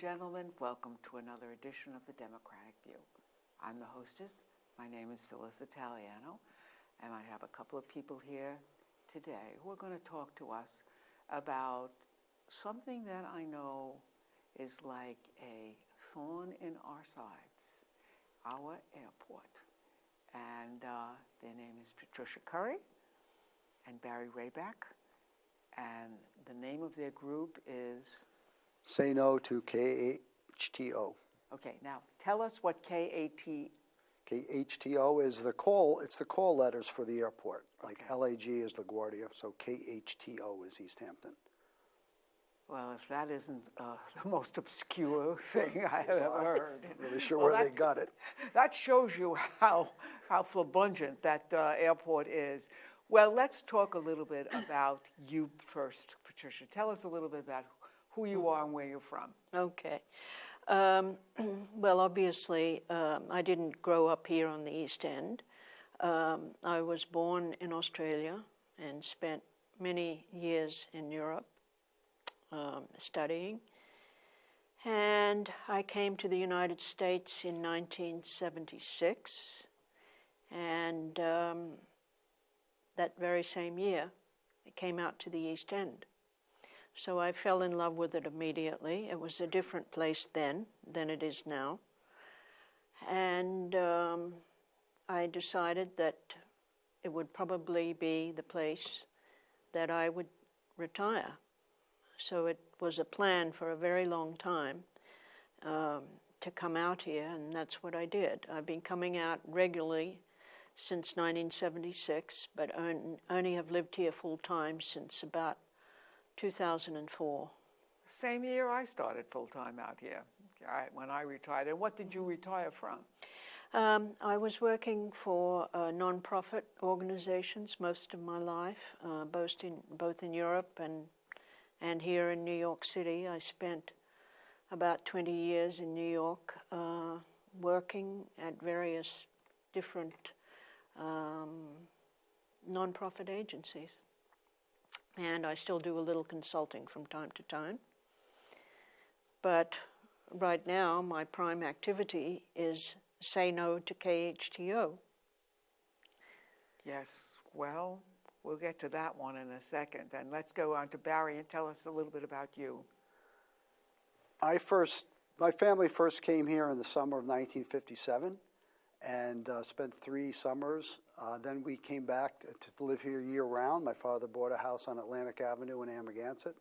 gentlemen, welcome to another edition of the Democratic View. I'm the hostess. My name is Phyllis Italiano, and I have a couple of people here today who are going to talk to us about something that I know is like a thorn in our sides, our airport. And their name is Patricia Currie and Barry Raebeck, and the name of their group is? Say No to KHTO. Okay, now tell us what KHTO. KHTO is the call, it's the call letters for the airport. Like Okay. LAG is LaGuardia, so KHTO is East Hampton. Well, if that isn't the most obscure thing I have ever heard. I'm not really sure where they got it. That shows you how flamboyant that airport is. Well, let's talk a little bit about you first, Patricia. Tell us a little bit about who you are and where you're from. Okay. Well, obviously, I didn't grow up here on the East End. I was born in Australia and spent many years in Europe studying. And I came to the United States in 1976. And that very same year, I came out to the East End. So I fell in love with it immediately. It was a different place then than it is now. And I decided that it would probably be the place that I would retire. So it was a plan for a very long time to come out here, and that's what I did. I've been coming out regularly since 1976, but only have lived here full time since about 2004. Same year I started full-time out here when I retired. And what did you retire from? I was working for non-profit organizations most of my life, both in Europe and here in New York City. I spent about 20 years in New York working at various different non-profit agencies. And I still do a little consulting from time to time. But right now, my prime activity is Say No to KHTO. Yes, well, we'll get to that one in a second. And let's go on to Barry and tell us a little bit about you. My family first came here in the summer of 1957 and spent 3 summers. Then we came back to live here year-round. My father bought a house on Atlantic Avenue in Amagansett.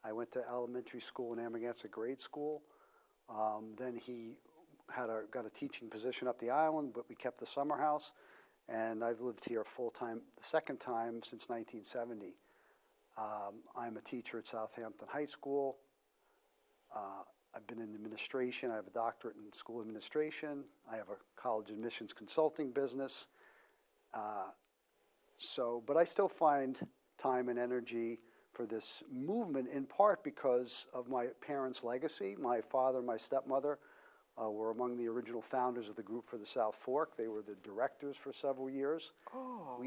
I went to elementary school in Amagansett grade school. Then he got a teaching position up the island, but we kept the summer house. And I've lived here full-time, the second time since 1970. I'm a teacher at Southampton High School. I've been in administration. I have a doctorate in school administration. I have a college admissions consulting business. But I still find time and energy for this movement, in part because of my parents' legacy. My father and my stepmother were among the original founders of the Group for the South Fork. They were the directors for several years. Oh.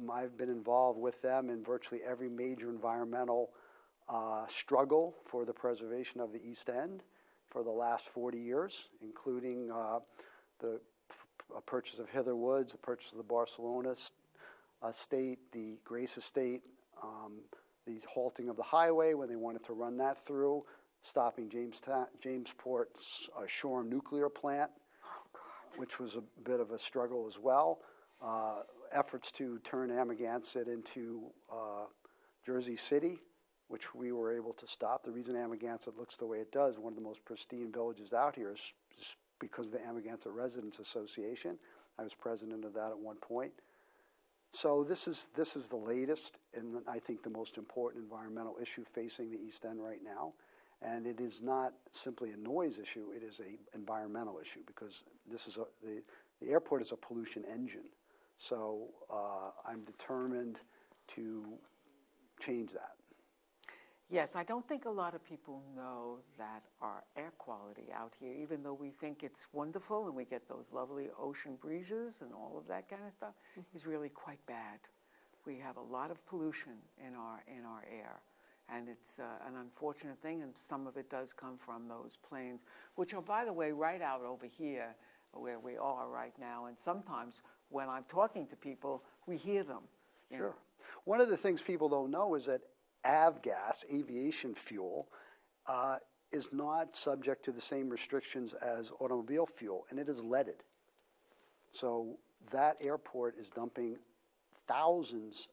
I've been involved with them in virtually every major environmental struggle for the preservation of the East End for the last 40 years, including the purchase of Hither Woods, the purchase of the Barcelona estate, the Grace estate, the halting of the highway when they wanted to run that through, stopping Jamesport's Shoreham nuclear plant, which was a bit of a struggle as well. Efforts to turn Amagansett into Jersey City, which we were able to stop. The reason Amagansett looks the way it does, one of the most pristine villages out here, is just because of the Amagansett Residents Association. I was president of that at one point. So this is the latest and I think the most important environmental issue facing the East End right now. And it is not simply a noise issue, it is an environmental issue because the airport is a pollution engine. So I'm determined to change that. Yes, I don't think a lot of people know that our air quality out here, even though we think it's wonderful and we get those lovely ocean breezes and all of that kind of stuff, is really quite bad. We have a lot of pollution in our air. And it's an unfortunate thing, and some of it does come from those planes, which are, by the way, right out over here where we are right now. And sometimes when I'm talking to people, we hear them. Sure. One of the things people don't know is that avgas, aviation fuel, is not subject to the same restrictions as automobile fuel, and it is leaded. So that airport is dumping thousands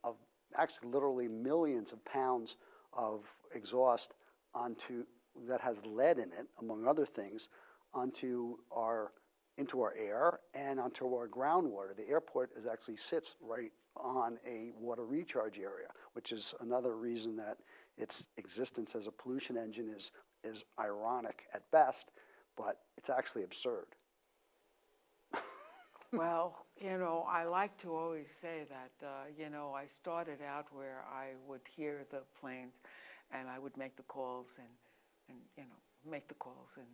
of, actually literally millions of pounds of exhaust onto, that has lead in it, among other things, into our air and onto our groundwater. The airport actually sits right on a water recharge area, which is another reason that its existence as a pollution engine is ironic at best, but it's actually absurd. Well, I like to always say that, I started out where I would hear the planes and I would make the calls and make the calls and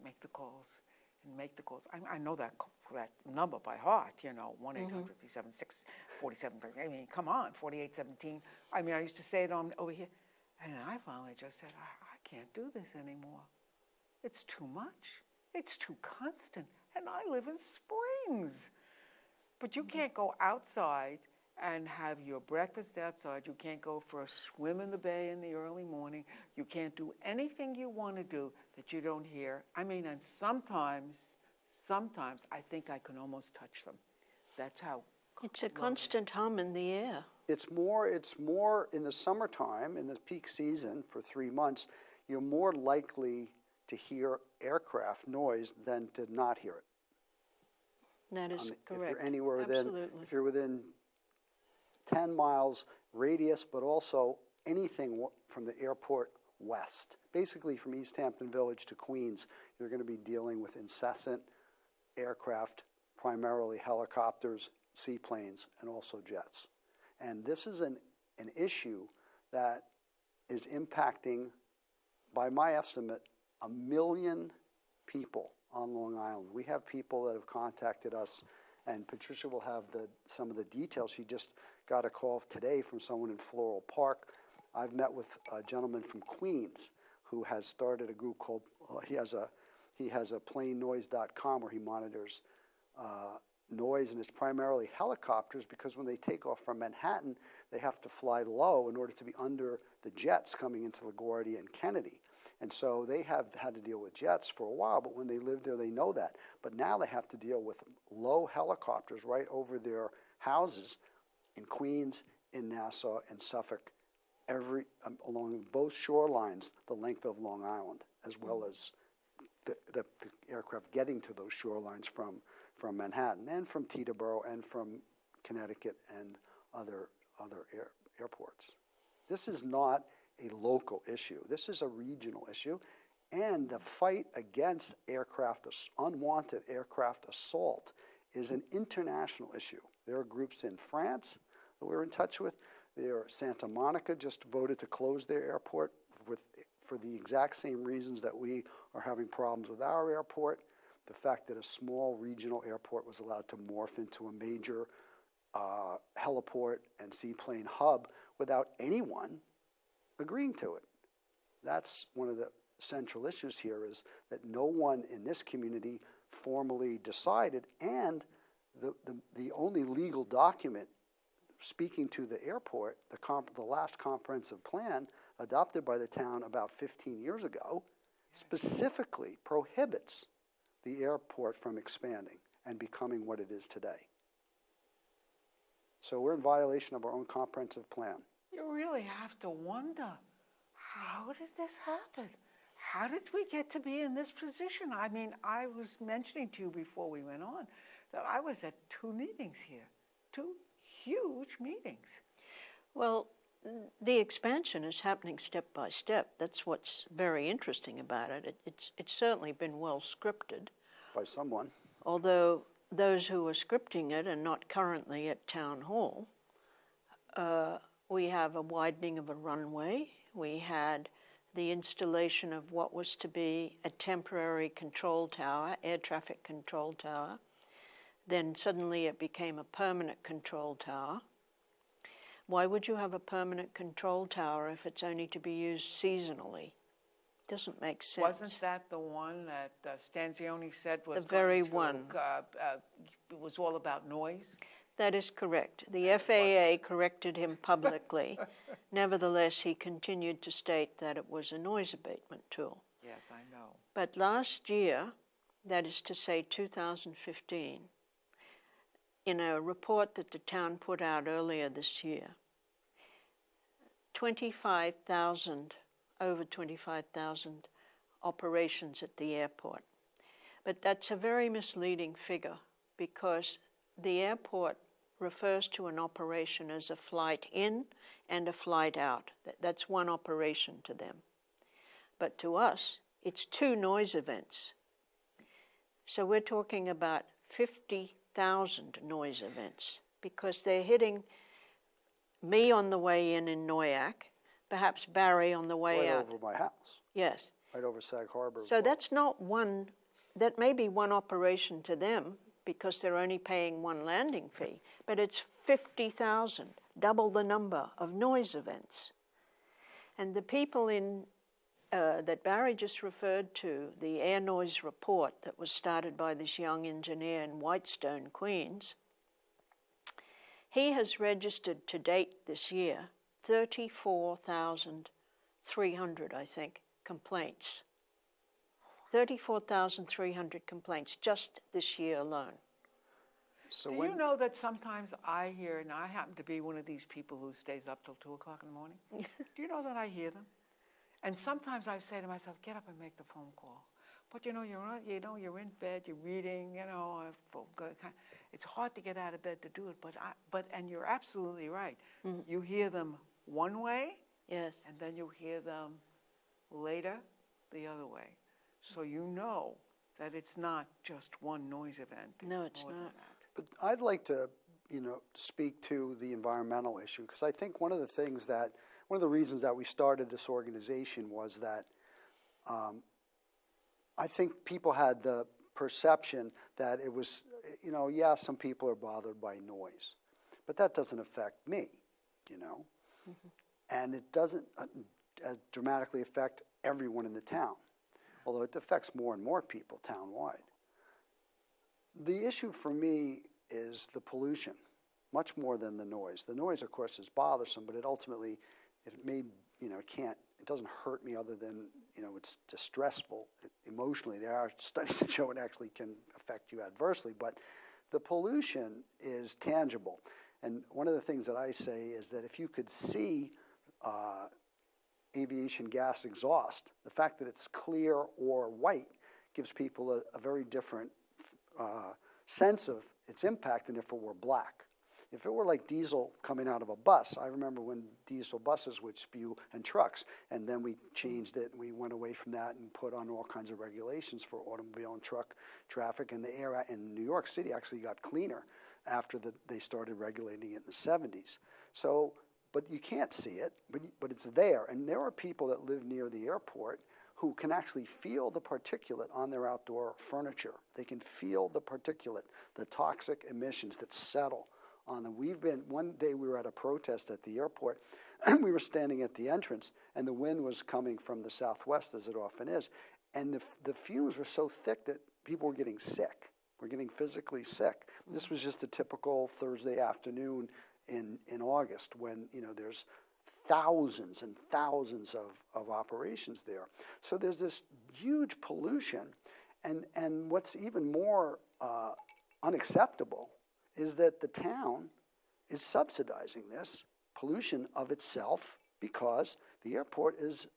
make the calls and make the calls. I know that number by heart, 1-800-376-4730. I mean, come on, 4817. I mean, I used to say it over here. And then I finally just said, I can't do this anymore. It's too much. It's too constant. And I live in Springs. But you can't go outside and have your breakfast outside. You can't go for a swim in the bay in the early morning. You can't do anything you want to do that you don't hear. I mean, and sometimes I think I can almost touch them. That's how. It's a constant hum in the air. It's more in the summertime, in the peak season for 3 months, you're more likely to hear aircraft noise than to not hear it. That is correct. If you're anywhere Absolutely. if you're within 10 miles radius, but also anything from the airport west, basically from East Hampton Village to Queens, you're going to be dealing with incessant aircraft, primarily helicopters, seaplanes, and also jets. And this is an issue that is impacting, by my estimate, 1 million people on Long Island. We have people that have contacted us, and Patricia will have some of the details. She just got a call today from someone in Floral Park. I've met with a gentleman from Queens who has started a group called, he has a planenoise.com where he monitors noise, and it's primarily helicopters, because when they take off from Manhattan, they have to fly low in order to be under the jets coming into LaGuardia and Kennedy. And so they have had to deal with jets for a while, but when they lived there, they know that. But now they have to deal with low helicopters right over their houses in Queens, in Nassau, and Suffolk, along both shorelines, the length of Long Island, as well as the aircraft getting to those shorelines from Manhattan and from Teterboro and from Connecticut and other airports. This is not a local issue. This is a regional issue, and the fight against unwanted aircraft assault is an international issue. There are groups in France that we're in touch with. Santa Monica just voted to close their airport for the exact same reasons that we are having problems with our airport. The fact that a small regional airport was allowed to morph into a major heliport and seaplane hub without anyone agreeing to it. That's one of the central issues here, is that no one in this community formally decided, and the only legal document speaking to the airport, the last comprehensive plan adopted by the town about 15 years ago, specifically prohibits the airport from expanding and becoming what it is today. So we're in violation of our own comprehensive plan. You really have to wonder, how did this happen? How did we get to be in this position? I mean, I was mentioning to you before we went on that I was at 2 meetings here, 2 huge meetings. Well, the expansion is happening step by step. That's what's very interesting about it. It's certainly been well scripted. By someone. Although those who are scripting it are not currently at Town Hall. We have a widening of a runway. We had the installation of what was to be a temporary control tower, air traffic control tower. Then suddenly it became a permanent control tower. Why would you have a permanent control tower if it's only to be used seasonally? Doesn't make sense. Wasn't that the one that Stanzioni said was The very going to, one. It was all about noise? That is correct. The FAA corrected him publicly. Nevertheless, he continued to state that it was a noise abatement tool. Yes, I know. But last year, that is to say 2015, in a report that the town put out earlier this year, over 25,000 operations at the airport. But that's a very misleading figure because the airport refers to an operation as a flight in and a flight out. That's one operation to them. But to us, it's two noise events. So we're talking about 50,000 noise events because they're hitting me on the way in Noyak, perhaps Barry on the way out. Right over my house. Yes. Right over Sag Harbor. So that's not one, that may be one operation to them because they're only paying one landing fee, but it's 50,000, double the number of noise events. And the people that Barry just referred to, the air noise report that was started by this young engineer in Whitestone, Queens, he has registered to date this year 34,300, I think, complaints. 34,300 complaints just this year alone. So Do you know that sometimes I hear, and I happen to be one of these people who stays up till 2 o'clock in the morning. Do you know that I hear them? And sometimes I say to myself, get up and make the phone call. But you're in bed, you're reading, it's hard to get out of bed to do it. And you're absolutely right. Mm-hmm. You hear them one way, yes, and then you hear them later the other way. So you know that it's not just one noise event. No, it's more not. than that. But I'd like to, speak to the environmental issue because I think one of the reasons that we started this organization was that I think people had the perception that it was, some people are bothered by noise, but that doesn't affect me, mm-hmm. And it doesn't dramatically affect everyone in the town, although it affects more and more people town-wide. The issue for me is the pollution, much more than the noise. The noise, of course, is bothersome, but it ultimately, it doesn't hurt me other than, it's distressful emotionally. There are studies that show it actually can affect you adversely, but the pollution is tangible. And one of the things that I say is that if you could see aviation gas exhaust, the fact that it's clear or white gives people a very different sense of its impact than if it were black. If it were like diesel coming out of a bus, I remember when diesel buses would spew, and trucks, and then we changed it and we went away from that and put on all kinds of regulations for automobile and truck traffic, and the air in New York City actually got cleaner after they started regulating it in the 70s. So, but you can't see it, but it's there, and there are people that live near the airport who can actually feel the particulate on their outdoor furniture. They can feel the particulate, the toxic emissions that settle on them. One day we were at a protest at the airport, and we were standing at the entrance, and the wind was coming from the southwest, as it often is, and the fumes were so thick that people were getting sick. We're getting physically sick. This was just a typical Thursday afternoon in August when, there's thousands and thousands of operations there. So there's this huge pollution, and what's even more unacceptable is that the town is subsidizing this pollution of itself because the airport is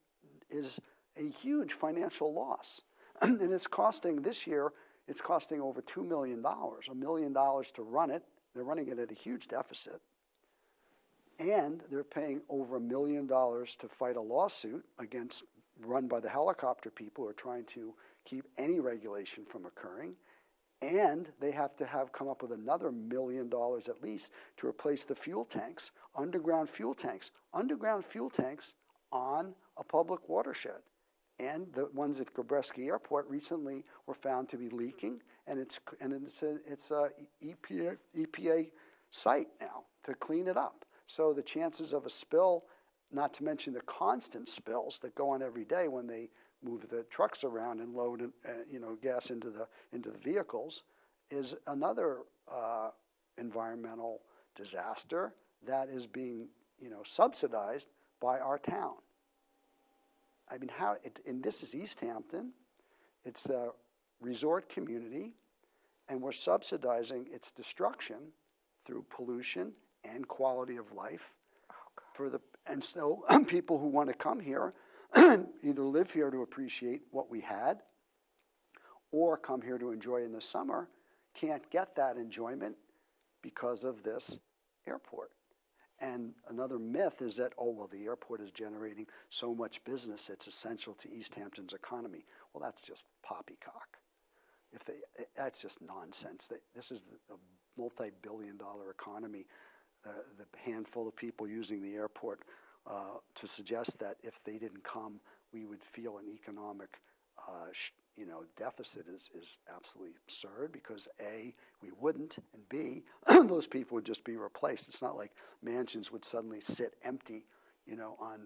a huge financial loss. And it's costing, this year, it's costing over $2 million, $1 million to run it. They're running it at a huge deficit. And they're paying over $1 million to fight a lawsuit run by the helicopter people who are trying to keep any regulation from occurring. And they have to come up with another $1 million at least to replace the fuel tanks, underground fuel tanks on a public watershed. And the ones at Gabreski Airport recently were found to be leaking, and it's a EPA site now to clean it up. So the chances of a spill, not to mention the constant spills that go on every day when they move the trucks around and load gas into the vehicles, is another environmental disaster that is being subsidized by our town. I mean, and this is East Hampton. It's a resort community, and we're subsidizing its destruction through pollution and quality of life and so people who want to come here either live here to appreciate what we had or come here to enjoy in the summer can't get that enjoyment because of this airport. And another myth is that, the airport is generating so much business, it's essential to East Hampton's economy. Well, that's just poppycock. That's just nonsense. This is a multi-billion-dollar economy. The handful of people using the airport to suggest that if they didn't come, we would feel an economic deficit is absolutely absurd, because A, we wouldn't, and B, those people would just be replaced. It's not like mansions would suddenly sit empty, on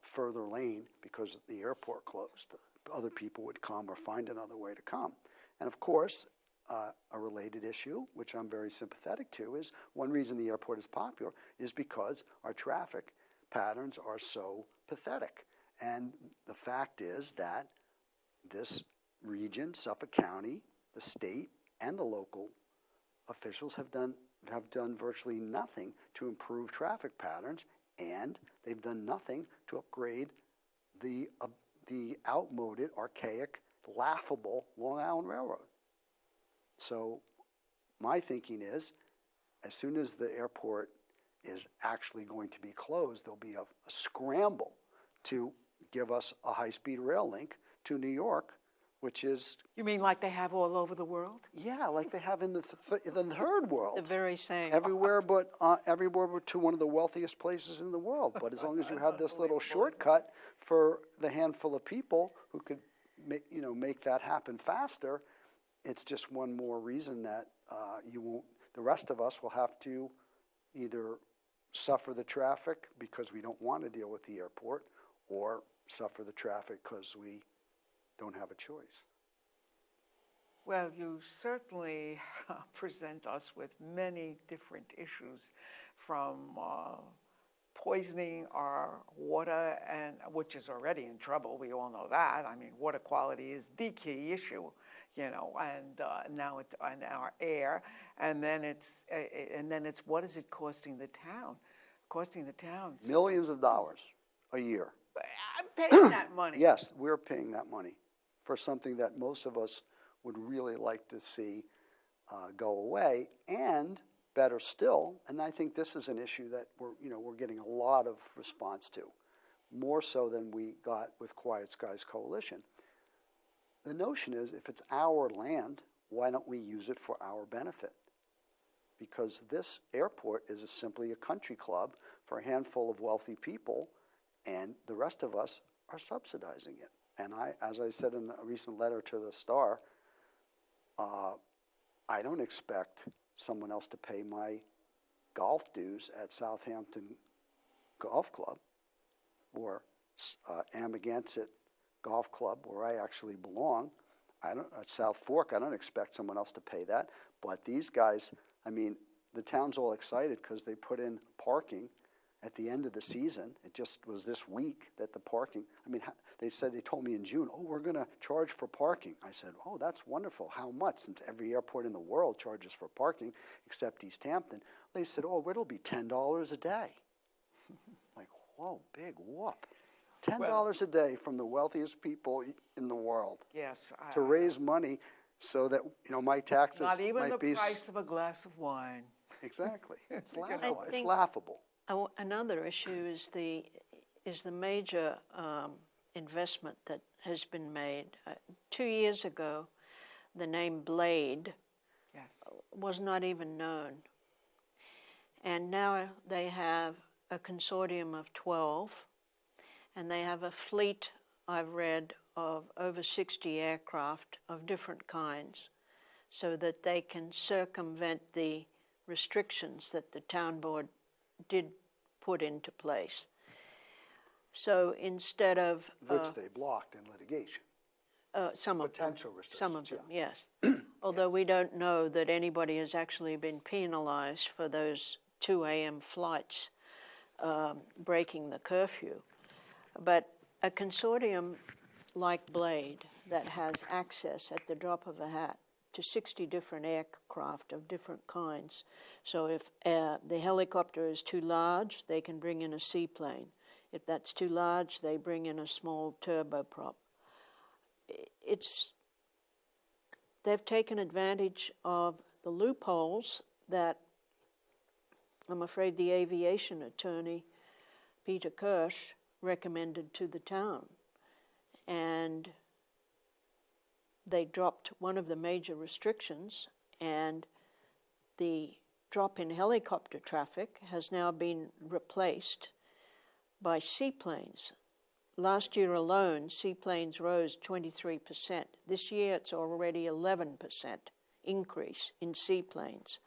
Further Lane because the airport closed. Other people would come or find another way to come. And of course, a related issue, which I'm very sympathetic to, is one reason the airport is popular is because our traffic patterns are so pathetic. And the fact is that this region, Suffolk County, the state, and the local officials have done virtually nothing to improve traffic patterns, and they've done nothing to upgrade the outmoded, archaic, laughable Long Island Railroad. So my thinking is, as soon as the airport is actually going to be closed, there'll be a scramble to give us a high-speed rail link to New York, which is... You mean like they have all over the world? Yeah, like they have in the third world. The very same. Everywhere but to one of the wealthiest places in the world. But as long as you have this little shortcut for the handful of people who could make that happen faster, it's just one more reason that the rest of us will have to either suffer the traffic because we don't want to deal with the airport, or suffer the traffic because we don't have a choice. Well, you certainly present us with many different issues, from poisoning our water, which is already in trouble. We all know that. I mean, water quality is the key issue, and now and our air, and then it's what is it costing the town? Millions of dollars a year. I'm paying that money. Yes, we're paying that money for something that most of us would really like to see go away, and better still, and I think this is an issue that we're getting a lot of response to, more so than we got with Quiet Skies Coalition. The notion is, if it's our land, why don't we use it for our benefit? Because this airport is simply a country club for a handful of wealthy people, and the rest of us are subsidizing it. And as I said in a recent letter to the Star, I don't expect someone else to pay my golf dues at Southampton Golf Club or Amagansett Golf Club, where I actually belong. At South Fork, I don't expect someone else to pay that. But these guys, I mean, the town's all excited because they put in parking at the end of the season. It just was this week that the parking, they told me in June, we're going to charge for parking. I said, that's wonderful. How much? Since every airport in the world charges for parking except East Hampton. They said, it'll be $10 a day. Like, whoa, big whoop. $10 a day from the wealthiest people in the world. Yes. To raise money so that, my taxes not even might the price of a glass of wine. Exactly. It's laughable. It's laughable. Another issue is the major investment that has been made. 2 years ago, the name Blade was not even known. And now they have a consortium of 12, and they have a fleet, I've read, of over 60 aircraft of different kinds, so that they can circumvent the restrictions that the town board did put into place. So instead of Which they blocked in litigation. some of them, Potential restrictions. some of them, yes. Although we don't know that anybody has actually been penalized for those 2 a.m. flights breaking the curfew. But a consortium like Blade that has access at the drop of a hat to 60 different aircraft of different kinds. So if the helicopter is too large, they can bring in a seaplane. If that's too large, they bring in a small turboprop. They've taken advantage of the loopholes that I'm afraid the aviation attorney, Peter Currie, recommended to the town. And they dropped one of the major restrictions, and the drop in helicopter traffic has now been replaced by seaplanes. Last year alone, seaplanes rose 23%. This year, it's already 11% increase in seaplanes.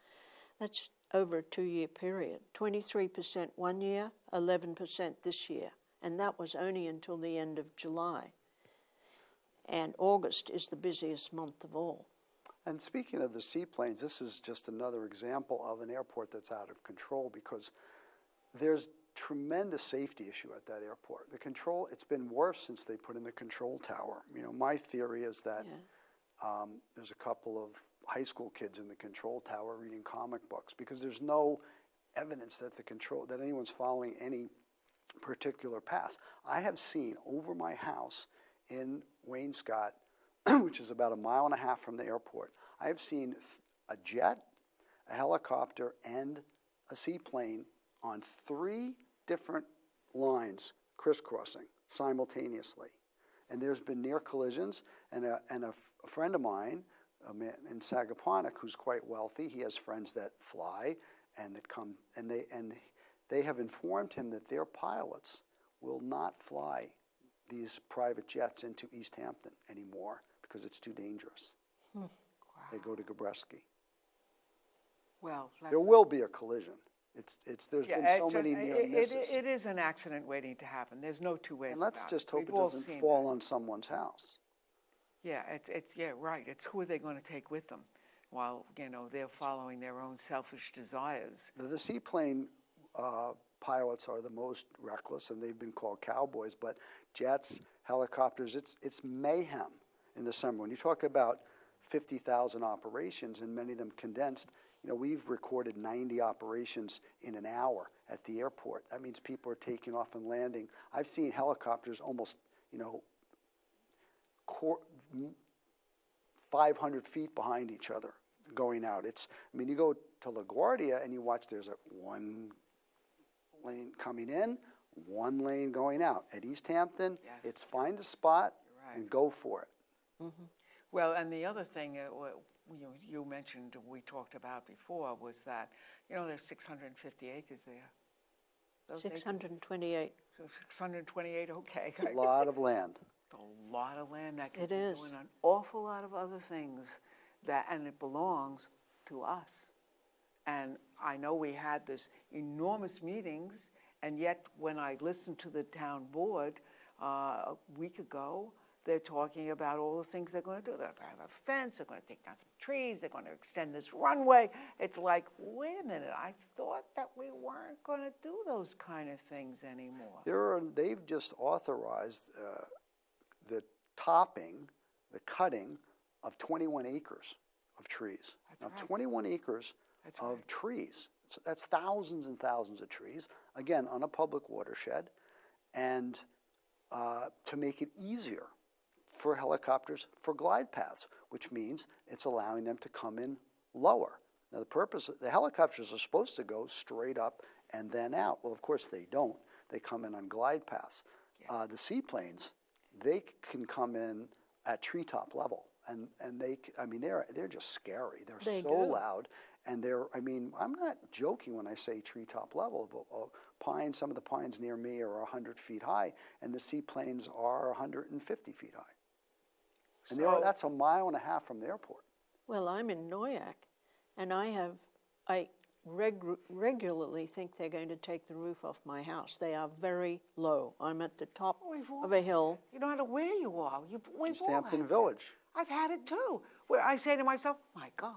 That's over a 2-year period. 23% one year, 11% this year. And that was only until the end of July. And August is the busiest month of all. And speaking of the seaplanes, this is just another example of an airport that's out of control, because there's tremendous safety issue at that airport. The control, it's been worse since they put in the control tower. You know, my theory is that there's a couple of high school kids in the control tower reading comic books, because there's no evidence that that anyone's following any particular path. I have seen over my house in Wainscott, which is about 1.5 miles from the airport, I have seen a jet, a helicopter, and a seaplane on 3 different lines crisscrossing simultaneously. And there's been near collisions, and a friend of mine, a man in Sagaponack who's quite wealthy, he has friends that fly and that come, and they have informed him that their pilots will not fly these private jets into East Hampton anymore because it's too dangerous. Wow. They go to Gabreski. Well, There will be a collision. There's been so many near misses. It is an accident waiting to happen. There's no two ways And let's about just it. hope We've it all doesn't seen fall that. on someone's house. Yeah, yeah, right. It's who are they going to take with them while, you know, they're following their own selfish desires. The seaplane pilots are the most reckless, and they've been called cowboys, but jets, helicopters, it's mayhem in the summer. When you talk about 50,000 operations and many of them condensed, you know, we've recorded 90 operations in an hour at the airport. That means people are taking off and landing. I've seen helicopters almost, you know, 500 feet behind each other going out. I mean, you go to LaGuardia and you watch, there's one lane coming in, one lane going out. At East Hampton, Yes. It's find a spot Right. and go for it. Mm-hmm. Well, and the other thing you mentioned, we talked about before, was that, you know, there's 650 acres there. Those 628. acres, 628, okay. It's a lot of land. A lot of land that can It be is. doing an awful lot of other things, and it belongs to us. And I know we had this enormous meetings, and yet when I listened to the town board a week ago, they're talking about all the things they're going to do. They're going to have a fence, they're going to take down some trees, they're going to extend this runway. It's like, wait a minute, I thought that we weren't going to do those kind of things anymore. They've just authorized the topping, the cutting of 21 acres of trees. That's Now, right. 21 acres That's of right. trees. So that's thousands and thousands of trees, again, on a public watershed, and to make it easier for helicopters for glide paths, which means it's allowing them to come in lower. Now, the helicopters are supposed to go straight up and then out. Well, of course they don't. They come in on glide paths. Yeah. The seaplanes, they can come in at treetop level, and they're just scary. They're so loud, and I'm not joking when I say treetop level. Pines, some of the pines near me are 100 feet high, and the seaplanes are 150 feet high. And that's 1.5 miles from the airport. Well, I'm in Noyak, and I regularly think they're going to take the roof off my house. They are very low. I'm at the top of a hill. You don't know where you are. We've East all Hampton had Village. that. I've had it too, where I say to myself, my God,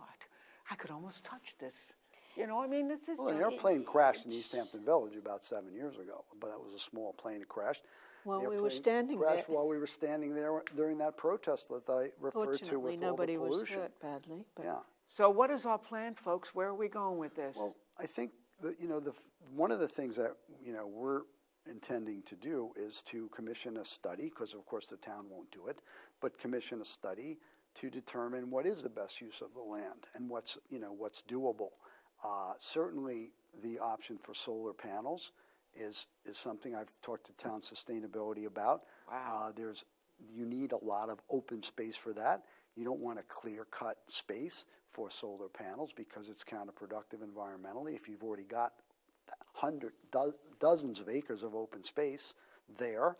I could almost touch this. You know, I mean, this is Well, an just- airplane crashed in East Hampton Village about 7 years ago, but that was a small plane that crashed. Well, The we were airplane standing crashed there. while we were standing there during that protest that I referred to Fortunately, with all the nobody was pollution. hurt badly. But Yeah. So what is our plan, folks? Where are we going with this? Well, I think that, one of the things that, we're intending to do is to commission a study, because of course the town won't do it, but commission a study to determine what is the best use of the land and what's doable. Certainly the option for solar panels is something I've talked to town sustainability about. Wow. You need a lot of open space for that. You don't want a clear-cut space for solar panels because it's counterproductive environmentally. If you've already got dozens of acres of open space there,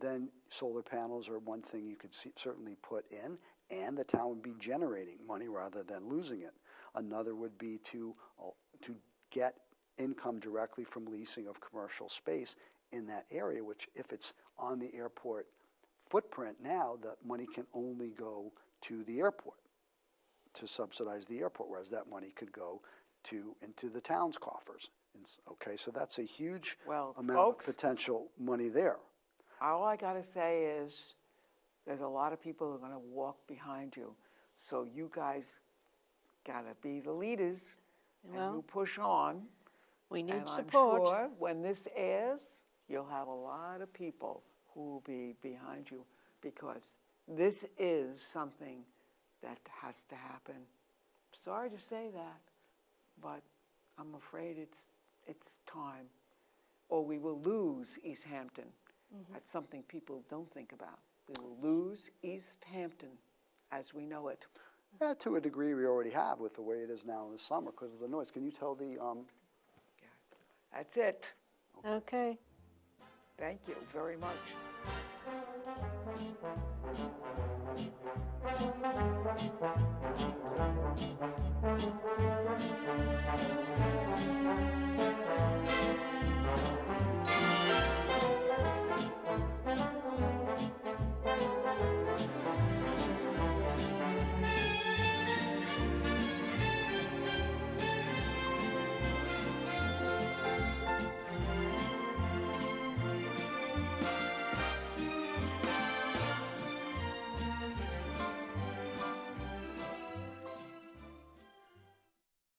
then solar panels are one thing you could certainly put in, and the town would be generating money rather than losing it. Another would be to get income directly from leasing of commercial space in that area, which if it's on the airport footprint now, the money can only go to the airport to subsidize the airport, whereas that money could go into the town's coffers. Okay, so that's a huge amount folks, of potential money there. all I got to say is there's a lot of people who are going to walk behind you. So you guys got to be the leaders and you push on. we need and support. I'm sure when this airs, you'll have a lot of people who will be behind you because this is something that has to happen. Sorry to say that, but I'm afraid it's time. Or we will lose East Hampton. That's something people don't think about. We will lose East Hampton as we know it. To a degree, we already have with the way it is now in the summer because of the noise. Can you tell the? That's it. Okay. Thank you very much.